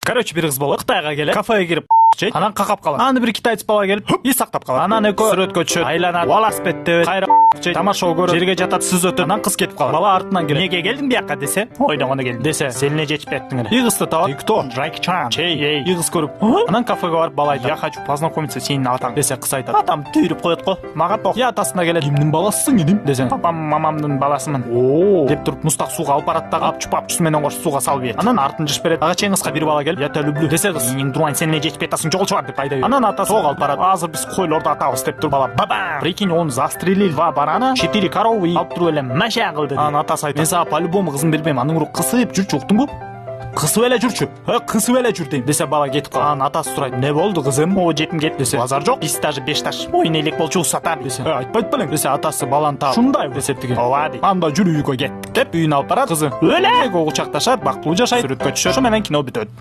Короче, бир кыз бала Кытайга келет, кафеге кирип жейт, анан какап калат. Аны бир китаец бала келип, ий сактап калат. Анан экөө сүрөткө түшөт, айланат, велосипедте кайра жейт, тамаша көрөт, жерге жатат, сүзөт. Анан кыз кетип калат. Бала артынан келет. Эмнеге келдиң бияка десе, ойногоно келдим десе, сен эле жетип беттиң эле. Ий кызды табат. Ты кто? Джеки Чан. Чей, ий кыз көрүп, анан кафеге барып бала айтат, я хочу познакомиться сенин атаң десе, кыз айтат. Атам түйрүп коет го. Мага ток. Я атасына келет. Кимдин баласысың дедим десең, папам мамамдын баласымын. О, деп туруп мустак сууга алып барат да, апчу менен кош сууга салып ийет. Анан артын жыш берет. Ага чейин кызга бир бала келип, я тебя люблю десе, кыз сенин дурань сен эле жетип атасың, жолчу бар деп айдайт. Анан атасы сууга алып барат. Азыр биз койлорду атабыз деп туруп бала баба. Прикинь, он застрелили 2 барана, 4 коровы алып туруп эле маша кылды. Анан атасы айтат, мен сага по-любому кызын бербейм, анын уруп кысып жүрчү, уктуңбу? Кысып эле жүрчү. Кысып эле жүр дейм десе, бала кетип калат. Анан атасы сурайт, эмне болду кызым? О, жетим кетти десе, базар жок, 5 таш 5 таш ойын элек болчу сатам десе, айтпайт белең десе, атасы баланы таап ушундай десе тиги. Ооба дейт. Анда жүр үйгө кеттик деп үйүнө алып барат, кызы өлө кучакташат, бактылуу жашайт, сүрөткө түшөт, ошо менен кино бүтөт.